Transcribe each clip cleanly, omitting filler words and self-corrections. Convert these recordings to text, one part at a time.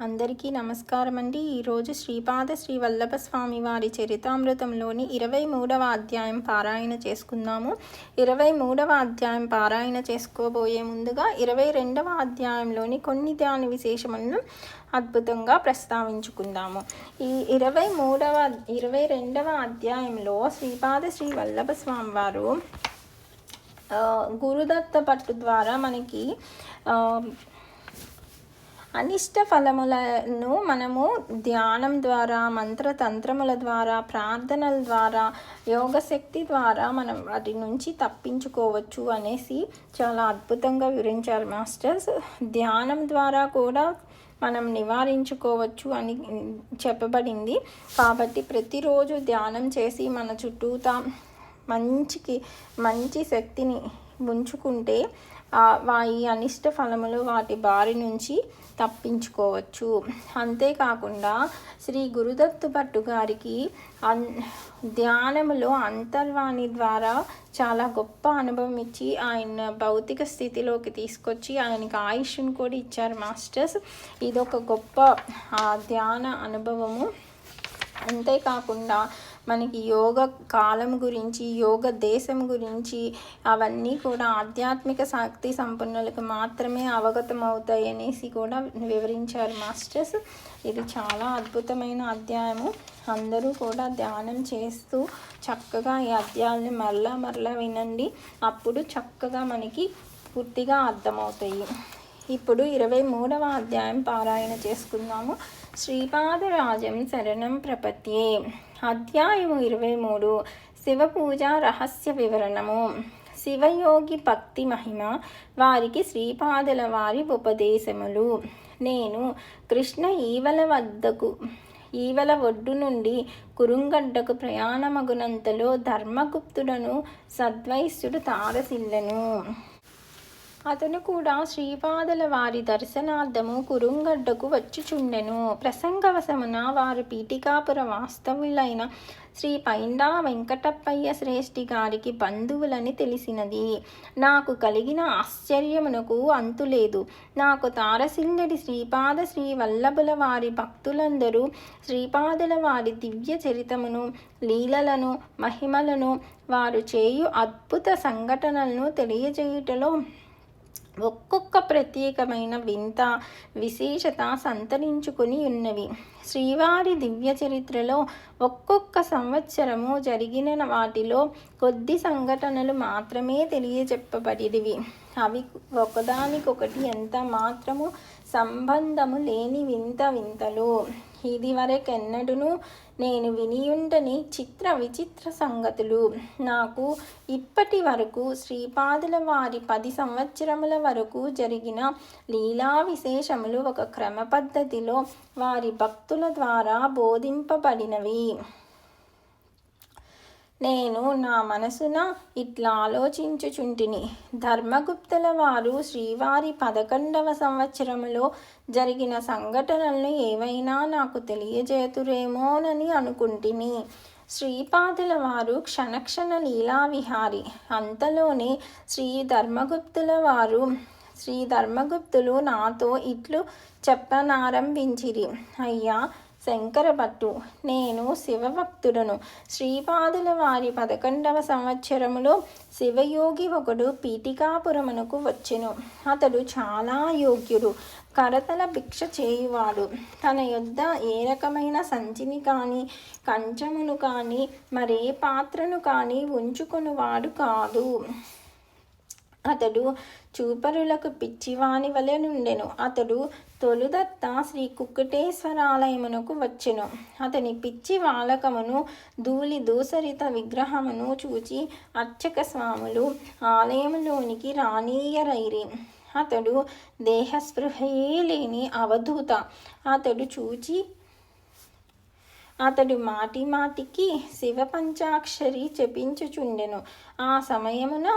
అందరికీ నమస్కారం అండి. ఈరోజు శ్రీపాద శ్రీ వల్లభ స్వామి వారి చరితామృతంలోని 23వ అధ్యాయం పారాయణ చేసుకుందాము. 23వ అధ్యాయం పారాయణ చేసుకోబోయే ముందుగా 22వ అధ్యాయంలోని కొన్ని ధ్యాన విశేషములను అద్భుతంగా ప్రస్తావించుకుందాము. ఈ 22వ అధ్యాయంలో శ్రీపాద శ్రీ వల్లభ స్వామి వారు గురుదత్త పట్టు ద్వారా మనకి అనిష్ట ఫలములను మనము ధ్యానం ద్వారా, మంత్రతంత్రముల ద్వారా, ప్రార్థనల ద్వారా, యోగశక్తి ద్వారా మనం వాటి నుంచి తప్పించుకోవచ్చు అనేసి చాలా అద్భుతంగా వివరించారు మాస్టర్స్. ధ్యానం ద్వారా కూడా మనం నివారించుకోవచ్చు అని చెప్పబడింది. కాబట్టి ప్రతిరోజు ధ్యానం చేసి మన చుట్టూతా మంచి శక్తిని ఉంచుకుంటే ఈ అనిష్ట ఫలములు వాటి బారి నుంచి తప్పించుకోవచ్చు. అంతేకాకుండా శ్రీ గురుదత్తు భట్టు గారికి ధ్యానములో అంతర్వాణి ద్వారా చాలా గొప్ప అనుభవం ఇచ్చి ఆయన భౌతిక స్థితిలోకి తీసుకొచ్చి ఆయనకి ఆయుష్ను కూడా ఇచ్చారు మాస్టర్స్. ఇదొక గొప్ప ధ్యాన అనుభవము. అంతేకాకుండా మనకి యోగ కాలం గురించి, యోగ దేశం గురించి అవన్నీ కూడా ఆధ్యాత్మిక శక్తి సంపన్నులకు మాత్రమే అవగతం అవుతాయి అనేసి కూడా వివరించారు మాస్టర్స్. ఇది చాలా అద్భుతమైన అధ్యాయము. అందరూ కూడా ధ్యానం చేస్తూ చక్కగా ఈ అధ్యాయాన్ని మరలా వినండి. అప్పుడు చక్కగా మనకి పూర్తిగా అర్థమవుతాయి. ఇప్పుడు 23వ అధ్యాయం పారాయణ చేసుకుందాము. శ్రీపాదరాజం శరణం ప్రపత్యే. అధ్యాయము 23. శివపూజ రహస్య వివరణము. శివయోగి భక్తి మహిమ, వారికి శ్రీపాదుల వారి ఉపదేశములు. నేను కృష్ణ ఈవల ఒడ్డు నుండి కురుంగడ్డకు ప్రయాణమగునంతలో ధర్మగుప్తుడను సద్వైశ్యుడు తారసిల్లను. అతను కూడా శ్రీపాదుల వారి దర్శనార్థము కురుంగడ్డకు వచ్చుచుండెను. ప్రసంగవశమున వారు పీఠికాపుర వాస్తవులైన శ్రీ పైండా వెంకటప్పయ్య శ్రేష్ఠి గారికి బంధువులని తెలిసినది. నాకు కలిగిన ఆశ్చర్యమునకు అంతులేదు. నాకు తారసిల్లడి శ్రీపాద శ్రీ వల్లభుల వారి భక్తులందరూ శ్రీపాదుల వారి దివ్య చరితమును, లీలలను, మహిమలను, వారు చేయు అద్భుత సంఘటనలను తెలియజేయుటలో ఒక్కొక్క ప్రత్యేకమైన వింత విశేషత సంతరించుకొని ఉన్నవి. శ్రీవారి దివ్య చరిత్రలో ఒక్కొక్క సంవత్సరము జరిగిన వాటిలో కొద్ది సంఘటనలు మాత్రమే తెలియజెప్పబడినవి. అవి ఒకదానికొకటి ఎంత మాత్రము సంబంధము లేని వింతలు. ఇదివరకెన్నడూను నేను వినియుండని విచిత్ర సంగతులు. నాకు ఇప్పటి వరకు శ్రీపాదుల వారి 10 సంవత్సరముల వరకు జరిగిన లీలా విశేషములు ఒక క్రమ పద్ధతిలో వారి భక్తుల ద్వారా బోధింపబడినవి. నేను నా మనసున ఇట్లా ఆలోచించుచుంటిని. ధర్మగుప్తుల వారు శ్రీవారి 11వ సంవత్సరములో జరిగిన సంఘటనలను ఏవైనా నాకు తెలియజేతురేమోనని అనుకుంటిని. శ్రీపాదుల వారు క్షణక్షణ లీలా విహారి. అంతలోనే శ్రీ ధర్మగుప్తులు నాతో ఇట్లు చెప్పనారంభించిరి. అయ్యా శంకరభట్టు, నేను శివభక్తుడను. శ్రీపాదుల వారి 11వ సంవత్సరములో శివయోగి ఒకడు పీఠికాపురమునకు వచ్చెను. అతడు చాలా యోగ్యుడు, కరతల భిక్ష చేయువాడు. తన యొద్ద ఏ రకమైన సంచిని కానీ, కంచమును కానీ, మరే పాత్రను కానీ ఉంచుకొనువాడు కాదు. అతడు చూపరులకు పిచ్చివాని వలె నుండెను. అతడు తొలుదత్త శ్రీ కుక్కుటేశ్వరాలయమునకు వచ్చెను. అతని పిచ్చి వాలకమును, ధూళి దూసరిత విగ్రహమును చూచి అర్చక స్వాములు ఆలయములోనికి రానీయరైరి. అతడు దేహస్పృహయే లేని అవధూత. అతడు మాటికి శివ పంచాక్షరి చెప్పించుచుండెను. ఆ సమయమున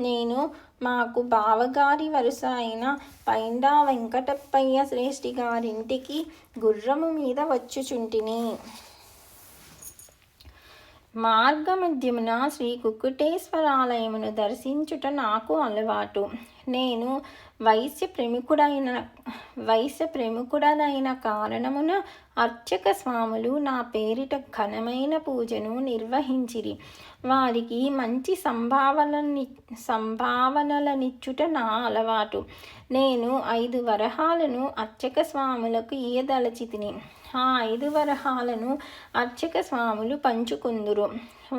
నేను మాకు బావగారి వరుస అయిన పైండా వెంకటప్పయ్య శ్రేష్ఠి గారింటికి గుర్రము మీద వచ్చుచుంటిని. మార్గమధ్యమున శ్రీ కుక్కుటేశ్వరాలయమును దర్శించుట నాకు అలవాటు. నేను వైశ్య ప్రముఖుడనైన కారణమున అర్చక స్వాములు నా పేరిట ఘనమైన పూజను నిర్వహించిరి. వారికి మంచి సంభావనలనిచ్చుట నా అలవాటు. నేను 5 వరహాలను అర్చక స్వాములకు ఇయ్యదలచితిని. ఆ 5 వరహాలను అర్చక స్వాములు పంచుకుందురు.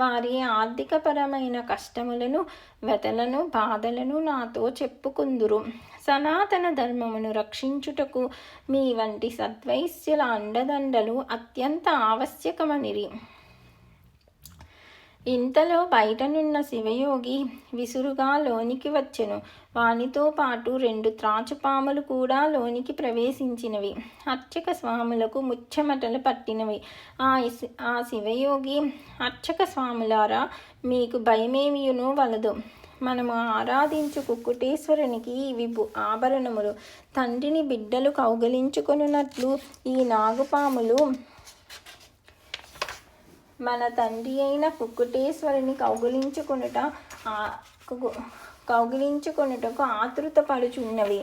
వారి ఆర్థికపరమైన కష్టములను, వ్యతలను, బాధలను నాతో చెప్పుకుందురు. సనాతన ధర్మమును రక్షించుటకు మీ వంటి సద్వైశ్యుల అండదండలు అత్యంత ఆవశ్యకమనిరి. ఇంతలో బయటనున్న శివయోగి విసురుగా లోనికి వచ్చెను. వానితో పాటు 2 త్రాచుపాములు కూడా లోనికి ప్రవేశించినవి. అర్చక స్వాములకు ముచ్చెమటలు పట్టినవి. ఆ శివయోగి, అర్చక స్వాములారా, మీకు భయమేమియును వలదు. మనము ఆరాధించు కుక్కుటేశ్వరునికి ఇవి ఆభరణములు. తండ్రిని బిడ్డలు కౌగలించుకొనున్నట్లు ఈ నాగుపాములు మన తండ్రి అయిన కుక్కుటేశ్వరుని కౌగిలించుకొనుటకు ఆతృత పడుచున్నవి.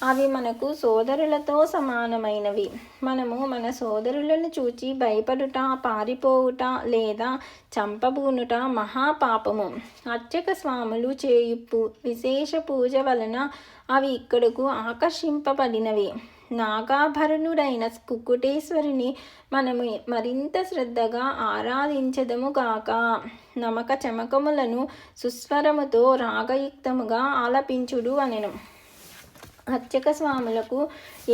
అవి మనకు సోదరులతో సమానమైనవి. మనము మన సోదరులను చూచి భయపడుట, పారిపోవుట లేదా చంపబూనుట మహాపాపము. అర్చక స్వాములు చేయు విశేష పూజ వలన అవి ఇక్కడకు ఆకర్షింపబడినవి. నాగాభరణుడైన కుక్కుటేశ్వరుని మనము మరింత శ్రద్ధగా ఆరాధించదము గాక. నమక చమకములను సుస్వరముతో రాగయుక్తముగా ఆలపించుడు అనెను. అర్చక స్వాములకు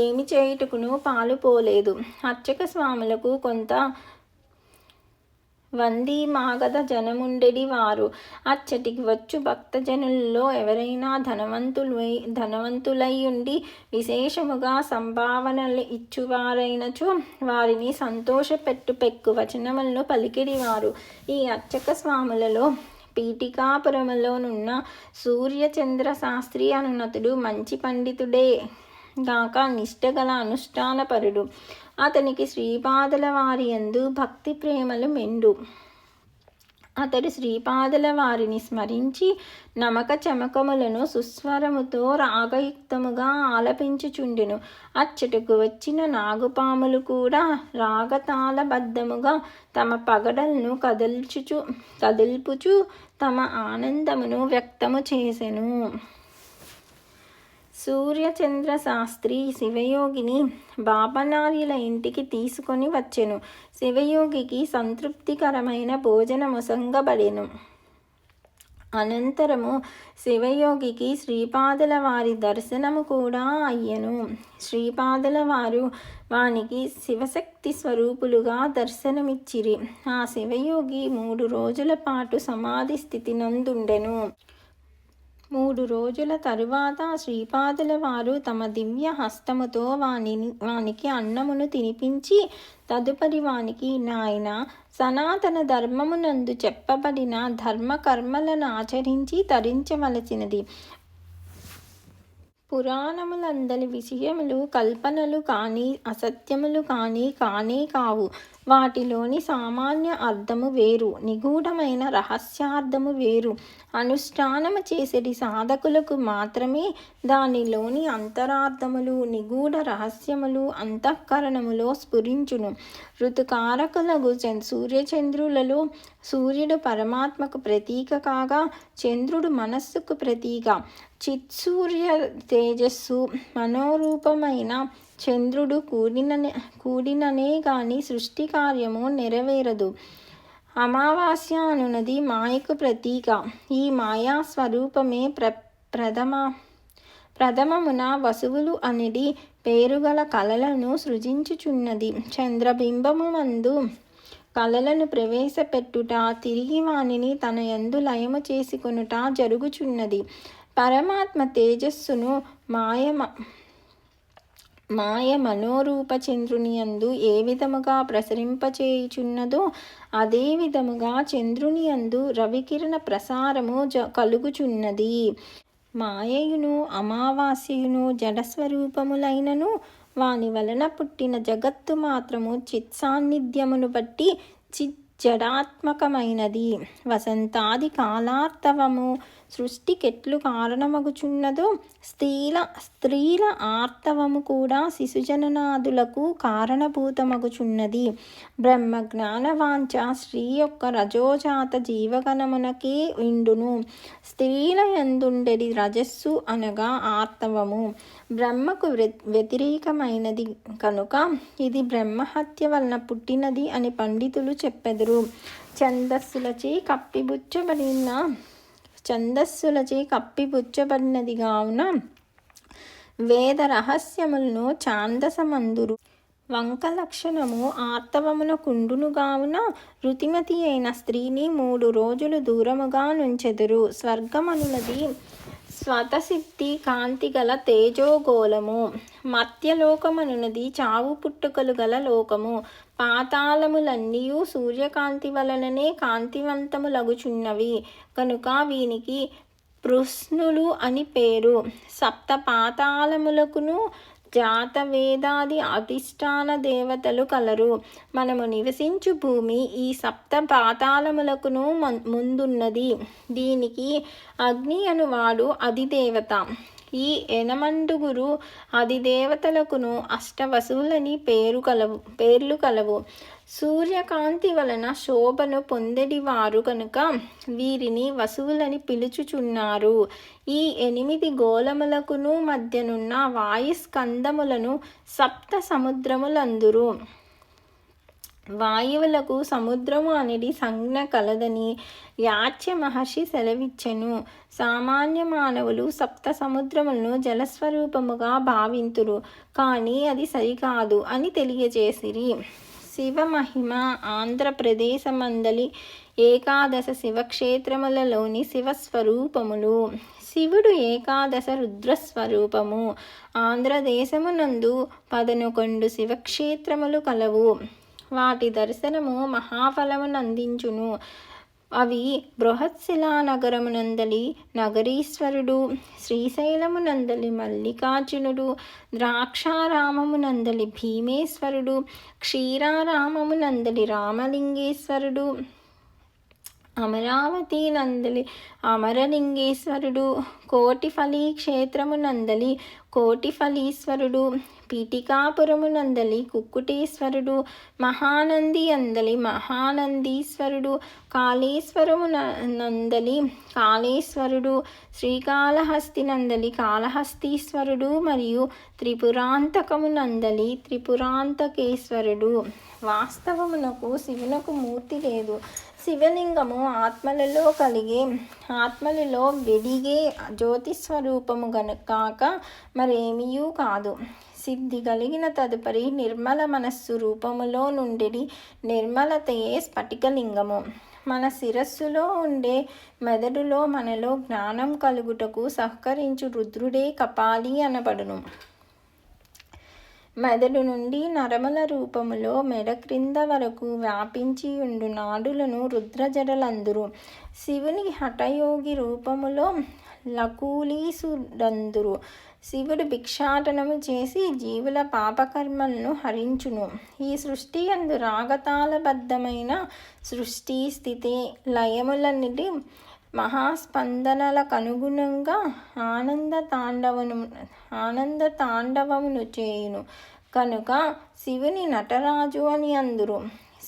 ఏమి చేయుటకును పాలుపోలేదు. అర్చక స్వాములకు కొంత వంది మాగధ జనముండెడి వారు. అచ్చటికి వచ్చు భక్తజనులలో ఎవరైనా ధనవంతులయ్యుండి విశేషముగా సంభావనలు ఇచ్చువారైనచో వారిని సంతోషపెట్టు వచనములను పలికిడివారు. ఈ అర్చక స్వాములలో పీఠికాపురములోనున్న సూర్యచంద్ర శాస్త్రి అనునతుడు మంచి పండితుడే గాక నిష్ఠగల అనుష్ఠానపరుడు. అతనికి శ్రీపాదుల వారి యందు భక్తి ప్రేమలు మెండు. అతడు శ్రీపాదుల వారిని స్మరించి నమక చమకములను సుస్వరముతో రాగయుక్తముగా ఆలపించుచుండెను. అచ్చటకు వచ్చిన నాగుపాములు కూడా రాగతాళబద్ధముగా తమ పగడలను కదుల్పుచు తమ ఆనందమును వ్యక్తము చేసెను. సూర్యచంద్ర శాస్త్రి శివయోగిని బాపనార్యుల ఇంటికి తీసుకొని వచ్చెను. శివయోగికి సంతృప్తికరమైన భోజనమొసంగబడెను. అనంతరము శివయోగికి శ్రీపాదుల వారి దర్శనము కూడా అయ్యెను. శ్రీపాదుల వారు వానికి శివశక్తి స్వరూపులుగా దర్శనమిచ్చిరి. ఆ శివయోగి 3 రోజుల పాటు సమాధి స్థితి నందుండెను. 3 రోజుల తరువాత శ్రీపాదుల వారు తమ దివ్య హస్తముతో వానికి అన్నమును తినిపించి తదుపరి వానికి, నాయన, సనాతన ధర్మమునందు చెప్పబడిన ధర్మకర్మలను ఆచరించి తరించవలసినది. పురాణములందలి విషయములు కల్పనలు కానీ అసత్యములు కానే కావు. వాటిలోని సామాన్య అర్థము వేరు, నిగూఢమైన రహస్యార్థము వేరు. అనుష్ఠానము చేసేటి సాధకులకు మాత్రమే దానిలోని అంతరార్థములు, నిగూఢ రహస్యములు అంతఃకరణములో స్ఫురించును. ఋతుకారకులకు సూర్యచంద్రులలో సూర్యుడు పరమాత్మకు ప్రతీక కాగా చంద్రుడు మనస్సుకు ప్రతీక. చిత్సూర్య తేజస్సు మనోరూపమైన చంద్రుడు కూడిననే గాని సృష్టి కార్యము నెరవేరదు. అమావాస్య అనునది మాయకు ప్రతీక. ఈ మాయా స్వరూపమే ప్రథమమున వసువులు అనేది పేరుగల కళలను సృజించుచున్నది. చంద్రబింబము మందు కళలను ప్రవేశపెట్టుట, తిరిగి వానిని తన యందు లయము చేసుకొనుట జరుగుచున్నది. పరమాత్మ తేజస్సును మాయ మనోరూప చంద్రుని యందు ఏ విధముగా ప్రసరింపచేయుచున్నదో అదే విధముగా చంద్రుని యందు రవికిరణ ప్రసారము కలుగుచున్నది. మాయయును అమావాస్యయును జడస్వరూపములైనను వాని వలన పుట్టిన జగత్తు మాత్రము చిత్సాన్నిధ్యమును బట్టి జడాత్మకమైనది. వసంతాది కాలార్తవము సృష్టికెట్లు కారణమగుచున్నదో స్త్రీల ఆర్తవము కూడా శిశుజననాదులకు కారణభూతమగుచున్నది. బ్రహ్మ జ్ఞానవాంఛ స్త్రీ యొక్క రజోజాత జీవగణమునకే ఇండును. స్త్రీల యందుండెడి రజస్సు అనగా ఆర్తవము బ్రహ్మకు వ్యతిరేకమైనది కనుక ఇది బ్రహ్మహత్య వలన పుట్టినది అని పండితులు చెప్పెదరు. ఛందస్సులచే కప్పిపుచ్చబడినది కావున వేద రహస్యములను ఛాందసమందురు. వంక లక్షణము ఆర్తవమునకుండును గావున ఋతిమతి అయిన స్త్రీని 3 రోజులు దూరముగా నుంచెదరు. స్వర్గమనున్నది స్వతసిద్ధి కాంతి గల తేజోగోళము. మర్త్యలోకమనున్నది చావు పుట్టుకలు గల లోకము. పాతాళములన్నీయు సూర్యకాంతి వలననే కాంతివంతములగుచున్నవి కనుక వీనికి పృశ్నులు అని పేరు. సప్త పాతాళములకును జాతవేదాది అధిష్టాన దేవతలు కలరు. మనము నివసించు భూమి ఈ సప్త పాతాళములకును ముందున్నది. దీనికి అగ్ని అనువాడు అధిదేవత. ఈ 8 అధిదేవతలకును అష్టవసువులని పేర్లు కలవు. సూర్యకాంతి వలన శోభను పొందెడివారు కనుక వీరిని వసువులని పిలుచుచున్నారు. ఈ 8 గోళములకును మధ్యనున్న వాయుస్కందములను సప్త సముద్రములందురు. వాయువులకు సముద్రము అనేది సంజ్ఞ కలదని యాచ్య మహర్షి సెలవిచ్చెను. సామాన్య మానవులు సప్త సముద్రములను జలస్వరూపముగా భావింతురు, కానీ అది సరికాదు అని తెలియజేసిరి. శివమహిమ ఆంధ్రప్రదేశమందలి 11 శివక్షేత్రములలోని శివస్వరూపములు. శివుడు 11 రుద్రస్వరూపము. ఆంధ్రదేశమునందు 11 శివక్షేత్రములు కలవు. వాటి దర్శనము మహాఫలమునందించును. అవి బృహత్శిలానగరమునందలి నగరీశ్వరుడు, శ్రీశైలమునందలి మల్లికార్జునుడు, ద్రాక్షారామమునందలి భీమేశ్వరుడు, క్షీరారామమునందలి రామలింగేశ్వరుడు, అమరావతి నందలి అమరలింగేశ్వరుడు, కోటిఫలి క్షేత్రమునందలి కోటిఫలీశ్వరుడు, పీఠికాపురమునందలి కుక్కుటేశ్వరుడు, మహానంది అందలి మహానందీశ్వరుడు, కాళేశ్వరమునందలి కాళేశ్వరుడు, శ్రీకాళహస్తి నందలి కాళహస్తీశ్వరుడు మరియు త్రిపురాంతకమునందలి త్రిపురాంతకేశ్వరుడు. వాస్తవమునకు శివునకు మూర్తి లేదు. శివలింగము ఆత్మలలో వెలిగే జ్యోతిస్వరూపము కాక మరేమియూ కాదు. సిద్ధి కలిగిన తదుపరి నిర్మల మనస్సు రూపములో నుండి నిర్మలతయే స్ఫటికలింగము. మన శిరస్సులో ఉండే మెదడులో మనలో జ్ఞానం కలుగుటకు సహకరించు రుద్రుడే కపాలి అనబడును. మెదడు నుండి నరముల రూపములో మెడ క్రింద వరకు వ్యాపించి ఉండు నాడులను రుద్రజడలందురు. శివుని హఠయోగి రూపములో లకూలీసుడందురు. శివుడు భిక్షాటనము చేసి జీవుల పాపకర్మలను హరించును. ఈ సృష్టి యందు రాగతాళబద్ధమైన సృష్టి స్థితి లయములన్నిటి మహాస్పందనలకనుగుణంగా ఆనంద తాండవమును చేయును కనుక శివుని నటరాజు అని అందురు.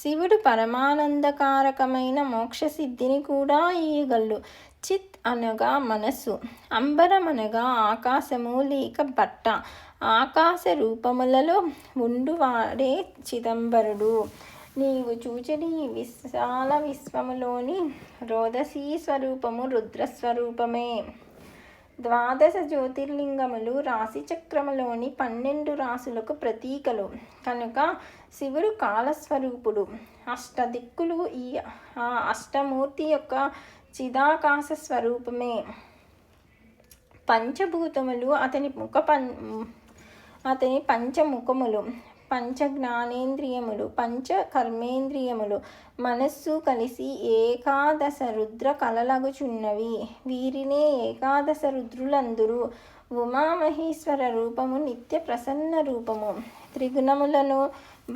శివుడు పరమానందకారకమైన మోక్షసిద్ధిని కూడా ఇయ్యగలడు. చిత్ అనగా మనస్సు, అంబరమనగా ఆకాశము లేక బట్ట. ఆకాశ రూపములలో ఉండువాడే చిదంబరుడు. నీవు చూచని ఈ విశాల విశ్వములోని రోదసీ స్వరూపము రుద్రస్వరూపమే. 12 జ్యోతిర్లింగములు రాశిచక్రములోని 12 రాశులకు ప్రతీకలు కనుక శివుడు కాలస్వరూపుడు. అష్టదిక్కులు ఈ అష్టమూర్తి యొక్క చిదాకాశ స్వరూపమే. పంచభూతములు అతని పంచముఖములు, పంచ జ్ఞానేంద్రియములు, పంచ కర్మేంద్రియములు, మనస్సు కలిసి 11 రుద్ర కలలగుచున్నవి. వీరినే 11 రుద్రులందురు. ఉమామహేశ్వర రూపము నిత్య ప్రసన్న రూపము. త్రిగుణములను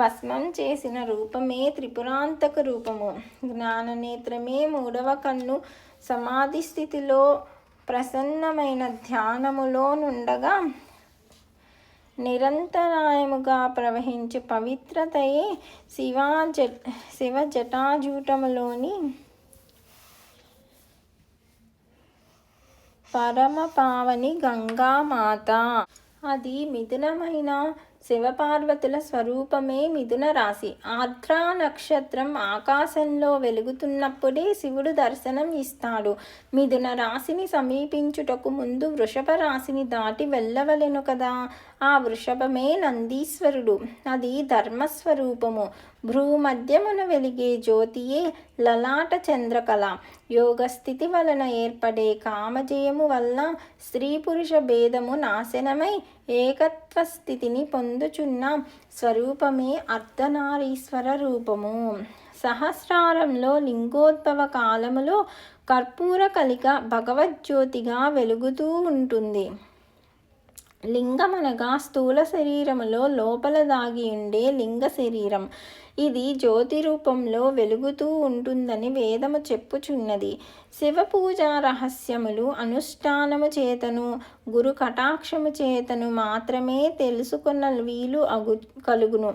భస్మం చేసిన రూపమే త్రిపురాంతక రూపము. జ్ఞాననేత్రమే 3వ కన్ను. సమాధి స్థితిలో ప్రసన్నమైన ధ్యానములో నుండగా నిరంతరాయముగా ప్రవహించు పవిత్రతయే శివ జటాజూటములోని పరమపావని గంగామాత. అది మిథునమైన శివపార్వతుల స్వరూపమే మిథున రాశి. ఆర్ద్ర నక్షత్రం ఆకాశంలో వెలుగుతున్నప్పుడే శివుడు దర్శనం ఇస్తాడు. మిథున రాశిని సమీపించుటకు ముందు వృషభ రాశిని దాటి వెళ్ళవలెను కదా. ఆ వృషభమే నందీశ్వరుడు. అది ధర్మస్వరూపము. భ్రూమధ్యమున వెలిగే జ్యోతియే లలాట చంద్రకళ. యోగస్థితి వలన ఏర్పడే కామజయము వల్ల స్త్రీ పురుష భేదము నాశనమై ఏకత్వ స్థితిని పొందుచున్న స్వరూపమే అర్ధనారీశ్వర రూపము. సహస్రారంలో లింగోద్భవ కాలములో కర్పూర కలిక భగవజ్యోతిగా వెలుగుతూ ఉంటుంది. లింగమనగా స్థూల శరీరములో లోపల దాగి ఉండే లింగ శరీరం. ఇది జ్యోతి రూపంలో వెలుగుతూ ఉంటుందని వేదము చెప్పుచున్నది. శివ పూజా రహస్యములు అనుష్ఠానము చేతను గురు కటాక్షము చేతను మాత్రమే తెలుసుకున్న వీలు కలుగును.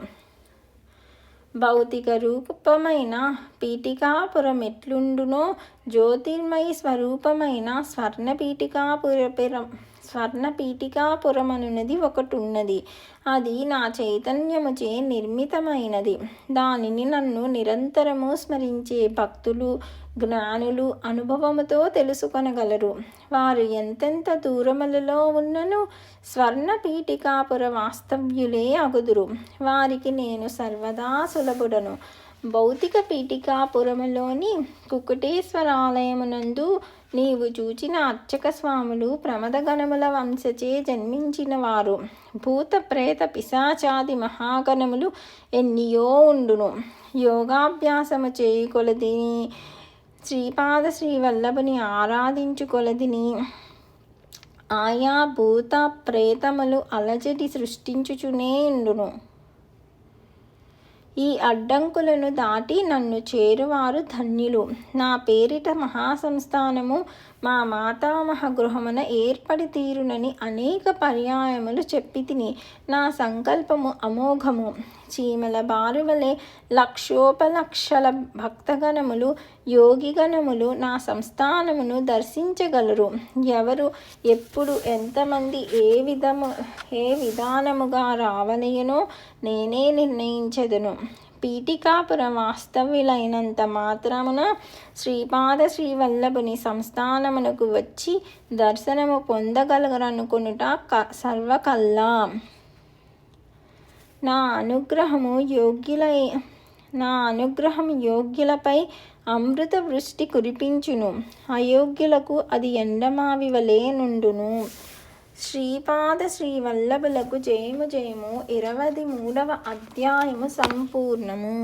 భౌతిక రూపమైన పీఠికాపురం ఎట్లుండునో జ్యోతిర్మయి స్వరూపమైన స్వర్ణ పీఠికాపురమనున్నది ఒకటున్నది. అది నా చైతన్యముచే నిర్మితమైనది. దానిని నన్ను నిరంతరము స్మరించే భక్తులు జ్ఞానులు అనుభవముతో తెలుసుకొనగలరు. వారు ఎంతెంత దూరములలో ఉన్నను స్వర్ణ పీఠికాపుర వాస్తవ్యులే అగుదురు. వారికి నేను సర్వదా సులభుడను. భౌతిక పీఠికాపురములోని కుకుటేశ్వరాలయమునందు నీవు చూచిన అర్చక స్వాములు ప్రమదగణముల వంశచే జన్మించిన వారు. భూత ప్రేత పిశాచాది మహాగణములు ఎన్నియో ఉండును. యోగాభ్యాసము చేయి కొలదిని శ్రీపాద శ్రీవల్లభుని ఆరాధించు కొలదిని ఆయా భూత ప్రేతములు అలజడి సృష్టించుచునే ఉండును. ఈ అడ్డంకులను దాటి నన్ను చేరువారు ధన్యులు. నా పేరిట మహాసంస్థానము మా మాతామహ గృహమున ఏర్పడి తీరునని అనేక పర్యాయములు చెప్పి తిని. నా సంకల్పము అమోఘము. చీమల బారువలే లక్షోపలక్షల భక్తగణములు యోగిగణములు నా సంస్థానమును దర్శించగలరు. ఎవరు ఎప్పుడు ఎంతమంది ఏ విధానముగా రావలయనో నేనే నిర్ణయించెదను. పీఠికాపుర వాస్తవ్యులైనంత మాత్రమున శ్రీపాద శ్రీవల్లభుని సంస్థానమునకు వచ్చి దర్శనము పొందగలరనుకొనుట సర్వకల్లా. నా అనుగ్రహము యోగ్యులపై అమృత వృష్టి కురిపించును. అయోగ్యులకు అది ఎండమావి వలె నుండును. శ్రీపాద శ్రీవల్లభులకు జయము జయము. 23వ అధ్యాయము సంపూర్ణము.